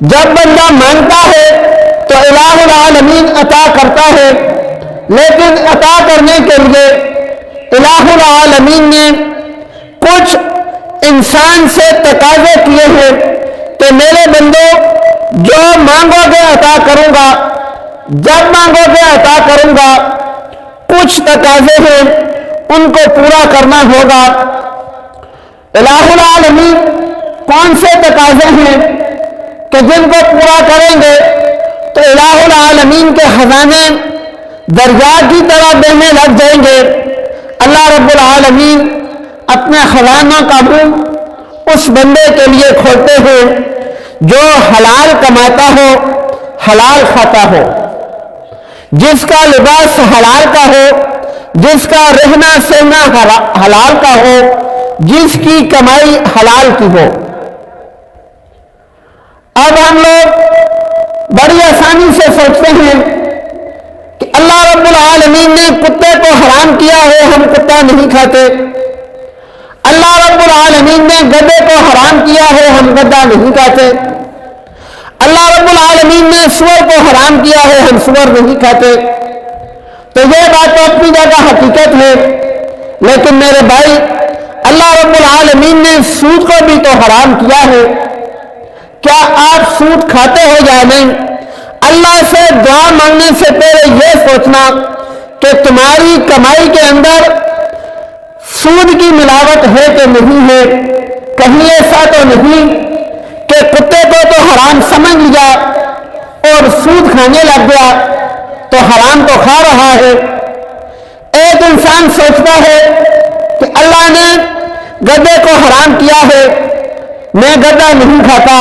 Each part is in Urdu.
جب بندہ مانگتا ہے تو الہ العالمین عطا کرتا ہے، لیکن عطا کرنے کے لیے الہ العالمین نے کچھ انسان سے تقاضے کیے ہیں کہ میرے بندو جو مانگو گے عطا کروں گا، جب مانگو گے عطا کروں گا، کچھ تقاضے ہیں ان کو پورا کرنا ہوگا۔ الہ العالمین کون سے تقاضے ہیں کہ جن کو پورا کریں گے تو الہ العالمین کے خزانے دریا کی طرح بہنے لگ جائیں گے؟ اللہ رب العالمین اپنے خزانوں کا منہ اس بندے کے لیے کھولتے ہیں جو حلال کماتا ہو، حلال کھاتا ہو، جس کا لباس حلال کا ہو، جس کا رہنا سہنا حلال کا ہو، جس کی کمائی حلال کی ہو۔ اب ہم لوگ بڑی آسانی سے سوچتے ہیں کہ اللہ رب العالمین نے کتے کو حرام کیا ہے، ہم کتا نہیں کھاتے۔ اللہ رب العالمین نے گدھے کو حرام کیا ہے، ہم گدھا نہیں کھاتے۔ اللہ رب العالمین نے سور کو حرام کیا ہے، ہم سور نہیں کھاتے۔ تو یہ بات تو اپنی جگہ حقیقت ہے، لیکن میرے بھائی اللہ رب العالمین نے سود کو بھی تو حرام کیا ہے۔ کیا آپ سود کھاتے ہو یا نہیں؟ اللہ سے دعا مانگنے سے پہلے یہ سوچنا کہ تمہاری کمائی کے اندر سود کی ملاوٹ ہے کہ نہیں ہے۔ کہیں ایسا تو نہیں کہ کتے کو تو حرام سمجھ لیا اور سود کھانے لگ گیا تو حرام تو کھا رہا ہے۔ ایک انسان سوچتا ہے کہ اللہ نے گدھے کو حرام کیا ہے، میں گدھا نہیں کھاتا۔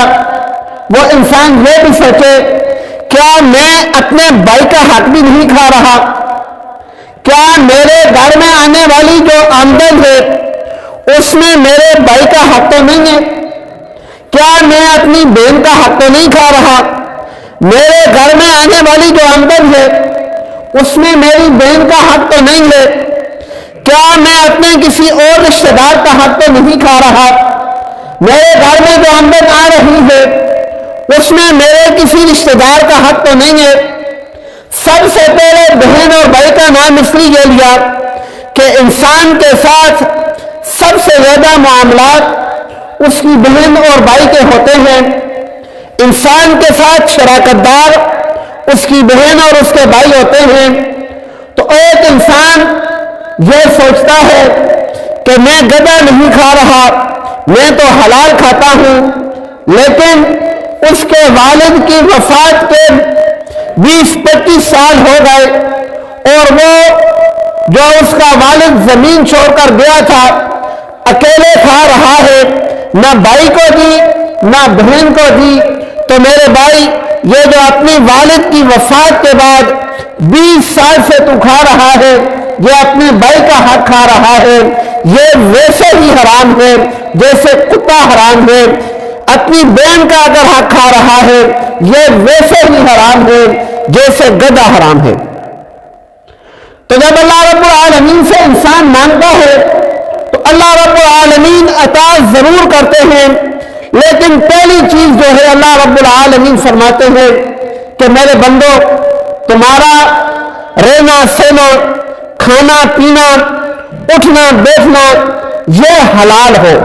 وہ انسان یہ بھی سوچے کیا میں اپنے بھائی کا حق بھی نہیں کھا رہا؟ کیا میرے گھر میں آنے والی جو آمدن ہے اس میں میرے بھائی کا حق تو نہیں ہے؟ کیا میں اپنی بہن کا حق تو نہیں کھا رہا؟ میرے گھر میں آنے والی جو آمدن ہے اس میں میری بہن کا حق تو نہیں ہے؟ کیا میں اپنے کسی اور رشتہ دار کا حق تو نہیں کھا رہا؟ میرے گھر میں جو آمدن آ رہی ہے اس میں میرے کسی رشتہ دار کا حق تو نہیں ہے؟ سب سے پہلے بہن اور بھائی کا نام اس لیے لیا کہ انسان کے ساتھ سب سے زیادہ معاملات اس کی بہن اور بھائی کے ہوتے ہیں۔ انسان کے ساتھ شراکت دار اس کی بہن اور اس کے بھائی ہوتے ہیں۔ تو ایک انسان یہ سوچتا ہے کہ میں گدھا نہیں کھا رہا، میں تو حلال کھاتا ہوں، لیکن اس کے والد کی وفات کے 20-25 سال ہو گئے اور وہ جو اس کا والد زمین چھوڑ کر گیا تھا اکیلے کھا رہا ہے، نہ بھائی کو دی نہ بہن کو دی۔ تو میرے بھائی یہ جو اپنی والد کی وفات کے بعد 20 سال سے تو کھا رہا ہے، یہ اپنے بھائی کا حق کھا رہا ہے، یہ ویسے ہی حرام ہے جیسے کتا حرام ہے۔ اپنی بہن کا اگر حق کھا رہا ہے یہ ویسے ہی حرام ہے جیسے گدھا حرام ہے۔ تو جب اللہ رب العالمین سے انسان مانگتا ہے تو اللہ رب العالمین عطا ضرور کرتے ہیں، لیکن پہلی چیز جو ہے اللہ رب العالمین فرماتے ہیں کہ میرے بندو تمہارا رہنا سہنا، کھانا پینا، اٹھنا بیٹھنا یہ حلال ہو۔